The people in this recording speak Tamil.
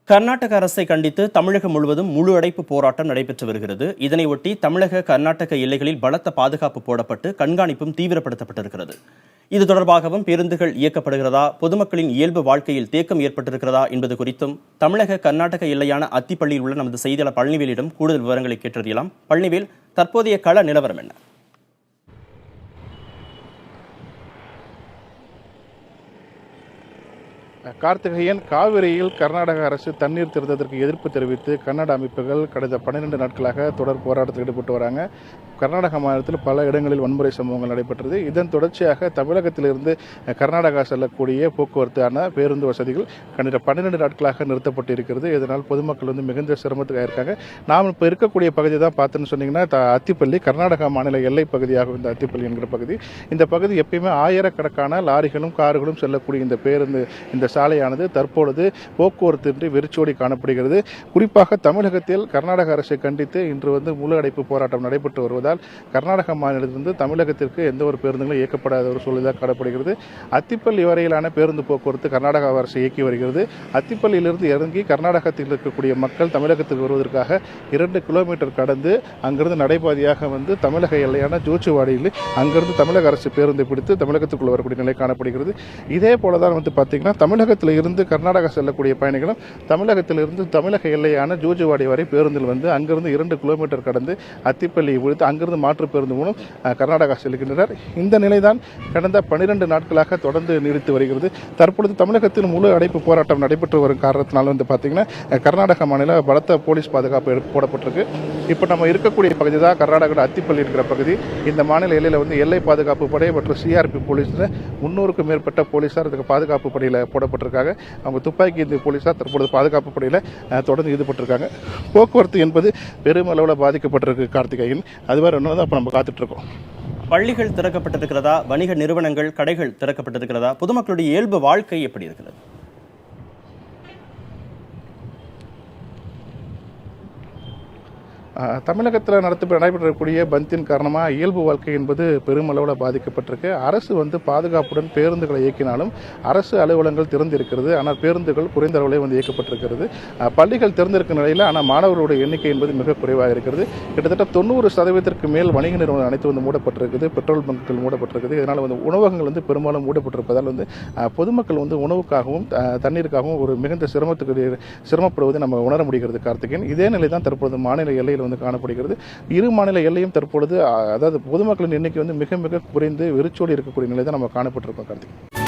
கர்நாடக அரசை கண்டித்து தமிழகம் முழுவதும் முழு அடைப்பு போராட்டம் நடைபெற்று வருகிறது. இதனையொட்டி தமிழக கர்நாடக எல்லைகளில் பலத்த பாதுகாப்பு போடப்பட்டு கண்காணிப்பும் தீவிரப்படுத்தப்பட்டிருக்கிறது. இது தொடர்பாகவும் பேருந்துகள் இயக்கப்படுகிறதா, பொதுமக்களின் இயல்பு வாழ்க்கையில் தேக்கம் ஏற்பட்டிருக்கிறதா என்பது குறித்தும் தமிழக கர்நாடக எல்லையான அத்திப்பள்ளியில் உள்ள நமது செய்தியாளர் பழனிவேலிடம் கூடுதல் விவரங்களை கேட்டறியலாம். பழனிவேல், தற்போதைய கள நிலவரம் என்ன? கார்த்திகேயன், காவிரியில் கர்நாடக அரசு தண்ணீர் திறந்ததற்கு எதிர்ப்பு தெரிவித்து கன்னட அமைப்புகள் கடந்த 12 நாட்களாக தொடர் போராட்டத்தில் ஈடுபட்டு வராங்க. கர்நாடக மாநிலத்தில் பல இடங்களில் வன்முறை சம்பவங்கள் நடைபெற்றது. இதன் தொடர்ச்சியாக தமிழகத்திலிருந்து கர்நாடகா செல்லக்கூடிய போக்குவரத்தான பேருந்து வசதிகள் கடந்த 12 நாட்களாக நிறுத்தப்பட்டு இருக்கிறது. இதனால் பொதுமக்கள் மிகுந்த சிரமத்துக்கு இருக்காங்க. நாம் இப்போ இருக்கக்கூடிய பகுதி தான் பார்த்தோன்னு சொன்னீங்கன்னா அத்திப்பள்ளி, கர்நாடகா மாநில எல்லை பகுதியாகும் இந்த அத்திப்பள்ளி என்கிற பகுதி. இந்த பகுதி எப்பயுமே ஆயிரக்கணக்கான லாரிகளும் கார்களும் செல்லக்கூடிய இந்த சாலையானது தற்பொழுது போக்குவரத்தின்றி வெறிச்சோடி காணப்படுகிறது. குறிப்பாக தமிழகத்தில் கர்நாடக அரசை கண்டித்து இன்று முழு அடைப்பு போராட்டம் நடைபெற்று வருவதால் கர்நாடக மாநிலத்திலிருந்து தமிழகத்திற்கு எந்த ஒரு பேருந்துகளும் இயக்கப்படாத ஒரு சூழலாக காணப்படுகிறது. அத்திப்பள்ளி வரையிலான பேருந்து போக்குவரத்து கர்நாடக அரசு இயக்கி வருகிறது. அத்திப்பள்ளியிலிருந்து இறங்கி கர்நாடகத்தில் இருக்கக்கூடிய மக்கள் தமிழகத்துக்கு வருவதற்காக 2 கிலோமீட்டர் கடந்து அங்கிருந்து நடைபாதையாக தமிழக எல்லையான ஜோச்சிவாடியில் அங்கிருந்து தமிழக அரசு பேருந்தை பிடித்து தமிழகத்துக்குள் வரக்கூடிய நிலை காணப்படுகிறது. இதே போலதான் பார்த்தீங்கன்னா தமிழகத்தில் இருந்து கர்நாடகா செல்லக்கூடிய பயணிகளும் தமிழகத்திலிருந்து தமிழக எல்லையான ஜோஜிவாடி வரை பேருந்தில் அங்கிருந்து 2 கிலோமீட்டர் கடந்து அத்திப்பள்ளியை முடித்து அங்கிருந்து மாற்று பேருந்து மூலம் கர்நாடகா செல்கின்றனர். இந்த நிலைதான் கடந்த 12 நாட்களாக தொடர்ந்து நீடித்து வருகிறது. தற்பொழுது தமிழகத்தில் முழு அடைப்பு போராட்டம் நடைபெற்று வரும் காரணத்தினால் பார்த்தீங்கன்னா கர்நாடக மாநில பலத்த போலீஸ் பாதுகாப்பு போடப்பட்டிருக்கு. இப்போ நம்ம இருக்கக்கூடிய பகுதி தான் கர்நாடகா அத்திப்பள்ளி இருக்கிற பகுதி. இந்த மாநில எல்லையில் எல்லை பாதுகாப்பு படை மற்றும் சிஆர்பி போலீஸில் 300க்கும் மேற்பட்ட போலீஸார் இதுக்கு பாதுகாப்பு படையில் போடப்பட்டிருக்காங்க. அவங்க துப்பாக்கி ஏந்திய போலீஸார் தற்பொழுது பாதுகாப்பு படையில் தொடர்ந்து ஈடுபட்டிருக்காங்க. போக்குவரத்து என்பது பெருமளவில் பாதிக்கப்பட்டிருக்கு கார்த்திகேயன். அதுவரை ஒன்று தான் அப்போ நம்ம காத்துட்டு இருக்கோம். பள்ளிகள் திறக்கப்பட்டிருக்கிறதா, வணிக நிறுவனங்கள், கடைகள் திறக்கப்பட்டிருக்கிறதா, பொதுமக்களுடைய இயல்பு வாழ்க்கை எப்படி இருக்கிறது? தமிழகத்தில் நடைபெறக்கூடிய பந்தின் காரணமாக இயல்பு வாழ்க்கை என்பது பெருமளவில் பாதிக்கப்பட்டிருக்கு. அரசு பாதுகாப்புடன் பேருந்துகளை இயக்கினாலும் அரசு அலுவலகங்கள் திறந்திருக்கிறது. ஆனால் பேருந்துகள் குறைந்த அளவில் இயக்கப்பட்டிருக்கிறது. பள்ளிகள் திறந்திருக்கிற நிலையில் ஆனால் மாணவர்களுடைய எண்ணிக்கை என்பது மிக குறைவாக இருக்கிறது. கிட்டத்தட்ட 90% மேல் வணிக நிறுவனம் அனைத்து மூடப்பட்டிருக்குது. பெட்ரோல் பங்குகள் மூடப்பட்டிருக்குது. இதனால் உணவகங்கள் பெரும்பாலும் மூடப்பட்டிருப்பதால் பொதுமக்கள் உணவுக்காகவும் தண்ணீருக்காகவும் ஒரு மிகுந்த சிரமப்படுவதை நம்ம உணர முடிகிறது கார்த்திகேயன். இதே நிலை தான் தற்போது மாநில எல்லையில் காணப்படுகிறது. இரு மாநில எல்லையும் தற்பொழுது அதாவது பொதுமக்களின் எண்ணிக்கை மிக மிக குறைந்து வெறிச்சோடி இருக்கக்கூடிய நிலை தான் நம்ம காணப்பட்டிருக்கோம் கார்த்திகேயன்.